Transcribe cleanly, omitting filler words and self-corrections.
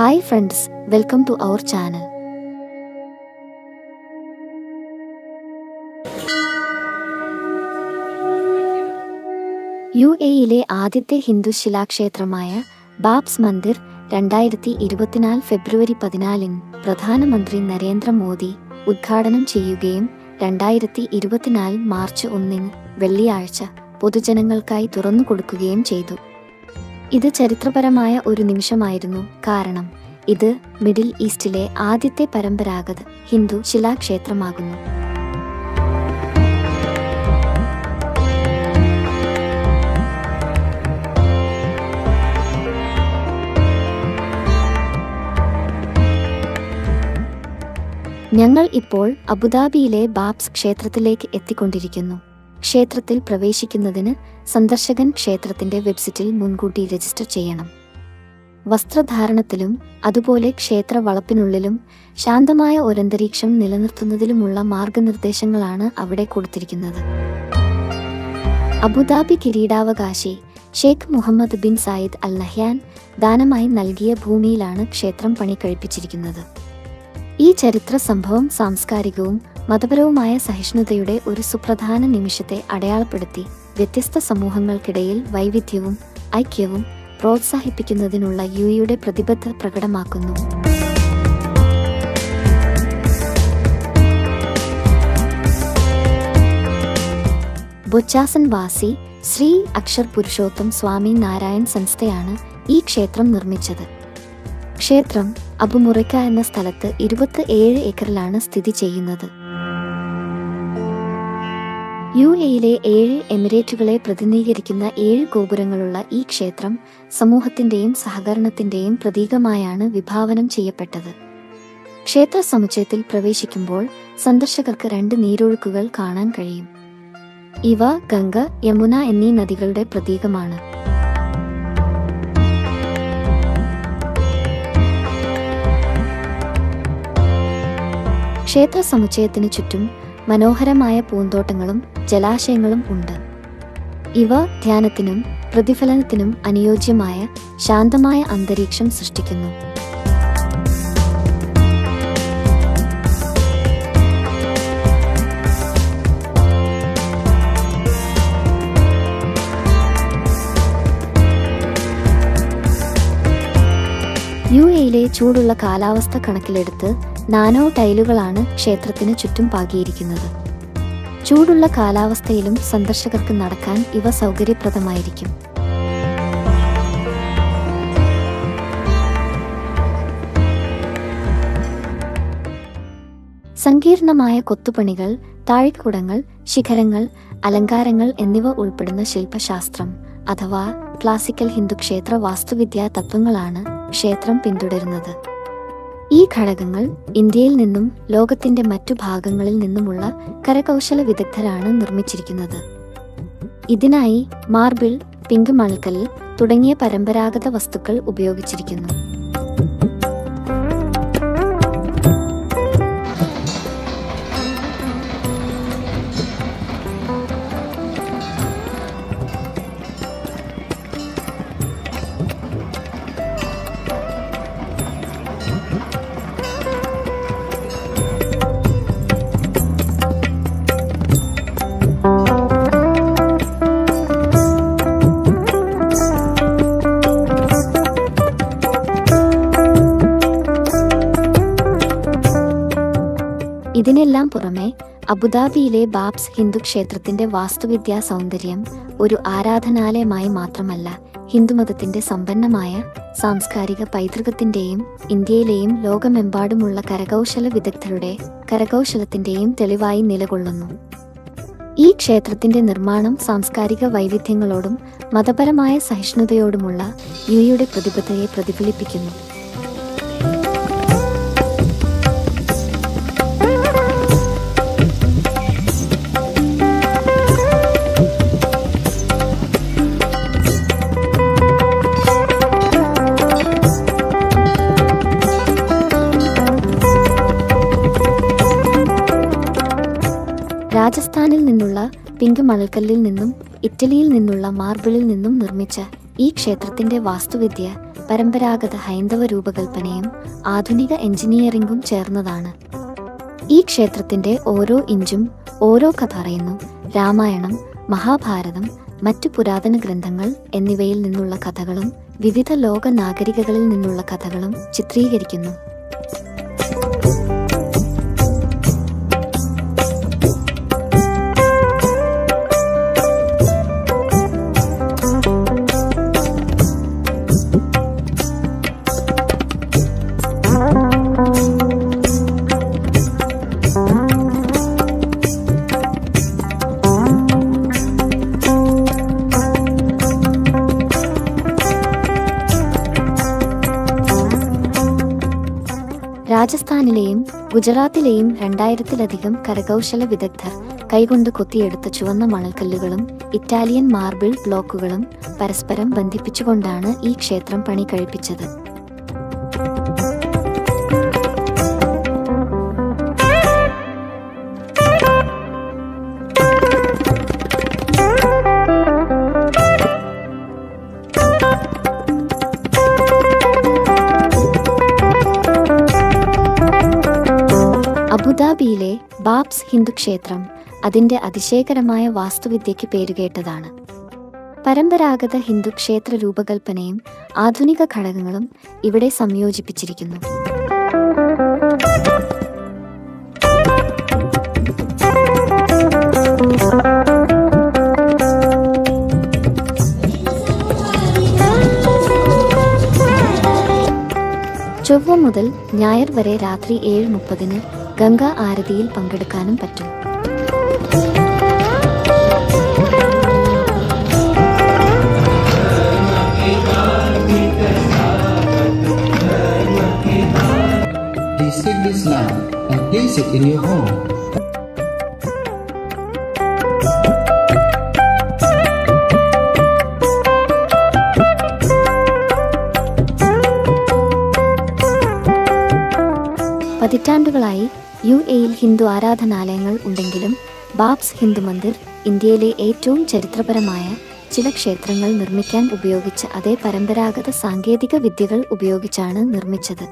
Hi friends, welcome to our channel. UAE ആദ്യത്തെ Hindu ശിലാക്ഷേത്രമായ BAPS Mandir 2024 ഫെബ്രുവരി 14 പ്രധാനമന്ത്രി നരേന്ദ്ര മോദി ഉദ്ഘാടനം ചെയ്യുകയും 2024 മാർച്ച് 1 വെള്ളിയാഴ്ച പൊതുജനങ്ങൾക്കായി തുറന്നുകൊടുക്കുകയും ചെയ്തു. ഇത് ചരിത്രപരമായ ഒരു നിമിഷമായിരുന്നു, കാരണം ഇത് മിഡിൽ ഈസ്റ്റിലെ ആദ്യത്തെ പരമ്പരാഗത ഹിന്ദു ശിലാക്ഷേത്രമാകുന്നു. ഞങ്ങൾ ഇപ്പോൾ അബുദാബിയിലെ ബാബ്സ് ക്ഷേത്രത്തിലേക്ക് എത്തിക്കൊണ്ടിരിക്കുന്നു. ക്ഷേത്രത്തിൽ പ്രവേശിക്കുന്നതിന് സന്ദർശകൻ ക്ഷേത്രത്തിന്റെ വെബ്സൈറ്റിൽ മുൻകൂട്ടി രജിസ്റ്റർ ചെയ്യണം. വസ്ത്രധാരണത്തിലും അതുപോലെ ക്ഷേത്ര വളപ്പിനുള്ളിലും ശാന്തമായ ഒരന്തരീക്ഷം നിലനിർത്തുന്നതിലുമുള്ള മാർഗനിർദ്ദേശങ്ങളാണ് അവിടെ കൊടുത്തിരിക്കുന്നത്. അബുദാബി കിരീടാവകാശി Sheikh Mohammed bin Zayed Al Nahyan ദാനമായി നൽകിയ ഭൂമിയിലാണ് ക്ഷേത്രം പണി കഴിപ്പിച്ചിരിക്കുന്നത്. ഈ ചരിത്ര സംഭവം സാംസ്കാരികവും മതപരവുമായ സഹിഷ്ണുതയുടെ ഒരു സുപ്രധാന നിമിഷത്തെ അടയാളപ്പെടുത്തി വ്യത്യസ്ത സമൂഹങ്ങൾക്കിടയിൽ വൈവിധ്യവും ഐക്യവും പ്രോത്സാഹിപ്പിക്കുന്നതിനുള്ള യുഎഇയുടെ പ്രതിബദ്ധത പ്രകടമാക്കുന്നു. ബൊച്ചാസൻ വാസി ശ്രീ അക്ഷർ പുരുഷോത്തം സ്വാമി നാരായൺ സംസ്ഥയാണ് ഈ ക്ഷേത്രം നിർമ്മിച്ചത്. ക്ഷേത്രം അബുമുറയ്ക്ക എന്ന സ്ഥലത്ത് 27 ഏക്കറിലാണ് സ്ഥിതി ചെയ്യുന്നത്. UAEയിലെ 7 എമിറേറ്റുകളെ പ്രതിനിധീകരിക്കുന്ന 7 ഗോപുരങ്ങളുള്ള ഈ ക്ഷേത്രം സമൂഹത്തിന്റെയും സഹകരണത്തിന്റെയും പ്രതീകമായാണ് വിഭാവനം ചെയ്യപ്പെട്ടത്. ക്ഷേത്ര സമുച്ചയത്തിൽ പ്രവേശിക്കുമ്പോൾ സന്ദർശകർക്ക് 2 നീരൊഴുക്കുകൾ കാണാൻ കഴിയും. ഇവ ഗംഗ, യമുന എന്നീ നദികളുടെ പ്രതീകമാണ്. ക്ഷേത്ര സമുച്ചയത്തിന് ചുറ്റും മനോഹരമായ പൂന്തോട്ടങ്ങളും ജലാശയങ്ങളും ഉണ്ട്. ഇവ ധ്യാനത്തിനും പ്രതിഫലനത്തിനും അനുയോജ്യമായ ശാന്തമായ അന്തരീക്ഷം സൃഷ്ടിക്കുന്നു. UAEയിലെ ചൂടുള്ള കാലാവസ്ഥ കണക്കിലെടുത്ത് നാനോ ടൈലുകളാണ് ക്ഷേത്രത്തിന് ചുറ്റും പാകിയിരിക്കുന്നത്. ചൂടുള്ള കാലാവസ്ഥയിലും സന്ദർശകർക്ക് നടക്കാൻ ഇവ സൗകര്യപ്രദമായിരിക്കും. സങ്കീർണമായ കൊത്തുപണികൾ, താഴിക്കുടങ്ങൾ, ശിഖരങ്ങൾ, അലങ്കാരങ്ങൾ എന്നിവ ഉൾപ്പെടുന്ന ശില്പശാസ്ത്രം അഥവാ ക്ലാസിക്കൽ ഹിന്ദു ക്ഷേത്ര വാസ്തുവിദ്യാ തത്വങ്ങളാണ് ക്ഷേത്രം പിന്തുടരുന്നത്. ഈ ഘടകങ്ങൾ ഇന്ത്യയിൽ നിന്നും ലോകത്തിന്റെ മറ്റു ഭാഗങ്ങളിൽ നിന്നുമുള്ള കരകൗശല വിദഗ്ധരാണ് നിർമ്മിച്ചിരിക്കുന്നത്. ഇതിനായി മാർബിൾ, പിങ്ക് മണൽക്കല്ല് തുടങ്ങിയ പരമ്പരാഗത വസ്തുക്കൾ ഉപയോഗിച്ചിരിക്കുന്നു. ഇതിനെല്ലാം പുറമെ അബുദാബിയിലെ ബാബ്സ് ഹിന്ദു ക്ഷേത്രത്തിന്റെ വാസ്തുവിദ്യാ സൗന്ദര്യം ഒരു ആരാധനാലയമായി മാത്രമല്ല, ഹിന്ദുമതത്തിന്റെ സമ്പന്നമായ സാംസ്കാരിക പൈതൃകത്തിന്റെയും ഇന്ത്യയിലെയും ലോകമെമ്പാടുമുള്ള കരകൗശല വിദഗ്ധരുടെ കരകൗശലത്തിന്റെയും തെളിവായി നിലകൊള്ളുന്നു. ഈ ക്ഷേത്രത്തിന്റെ നിർമ്മാണം സാംസ്കാരിക വൈവിധ്യങ്ങളോടും മതപരമായ സഹിഷ്ണുതയോടുമുള്ള യുഎഇയുടെ പ്രതിബദ്ധതയെ പ്രതിഫലിപ്പിക്കുന്നു. രാജസ്ഥാനിൽ നിന്നുള്ള പിങ്ക് മണൽക്കല്ലിൽ നിന്നും ഇറ്റലിയിൽ നിന്നുള്ള മാർബിളിൽ നിന്നും നിർമ്മിച്ച ഈ ക്ഷേത്രത്തിന്റെ വാസ്തുവിദ്യ പരമ്പരാഗത ഹൈന്ദവ രൂപകൽപ്പനയും ആധുനിക എഞ്ചിനീയറിംഗും ചേർന്നതാണ്. ഈ ക്ഷേത്രത്തിന്റെ ഓരോ ഇഞ്ചും ഓരോ കഥ പറയുന്നു. രാമായണം, മഹാഭാരതം, മറ്റു പുരാതന ഗ്രന്ഥങ്ങൾ എന്നിവയിൽ നിന്നുള്ള കഥകളും വിവിധ ലോക നാഗരികകളിൽ നിന്നുള്ള കഥകളും ചിത്രീകരിക്കുന്നു. രാജസ്ഥാനിലെയും ഗുജറാത്തിലെയും 2000-ലധികം കരകൗശല വിദഗ്ധർ കൈകൊണ്ട് കൊത്തിയെടുത്ത ചുവന്ന മണൽക്കല്ലുകളും ഇറ്റാലിയൻ മാർബിൾ ബ്ലോക്കുകളും പരസ്പരം ബന്ധിപ്പിച്ചുകൊണ്ടാണ് ഈ ക്ഷേത്രം പണി കഴിപ്പിച്ചത്. അബുദാബിയിലെ ബാബ്സ് ഹിന്ദു ക്ഷേത്രം അതിന്റെ അതിശയകരമായ വാസ്തുവിദ്യയ്ക്ക് പേരുകേട്ടതാണ്. പരമ്പരാഗത ഹിന്ദു ക്ഷേത്ര രൂപകൽപ്പനയും ആധുനിക ഘടകങ്ങളും ഇവിടെ സംയോജിപ്പിച്ചിരിക്കുന്നു. ചൊവ്വ മുതൽ ഞായർ വരെ രാത്രി 7:30 ഗംഗാ ആരതിയിൽ പങ്കെടുക്കാനും പറ്റും. Please take this lamp and place it in your home. പതിറ്റാണ്ടുകളായി UAE-യിൽ ഹിന്ദു ആരാധനാലയങ്ങൾ ഉണ്ടെങ്കിലും ബാബ്സ് ഹിന്ദു മന്ദിർ ഇന്ത്യയിലെ ഏറ്റവും ചരിത്രപരമായ ചില ക്ഷേത്രങ്ങൾ നിർമ്മിക്കാൻ ഉപയോഗിച്ച അതേ പരമ്പരാഗത സാങ്കേതിക വിദ്യകൾ ഉപയോഗിച്ചാണ് നിർമ്മിച്ചത്.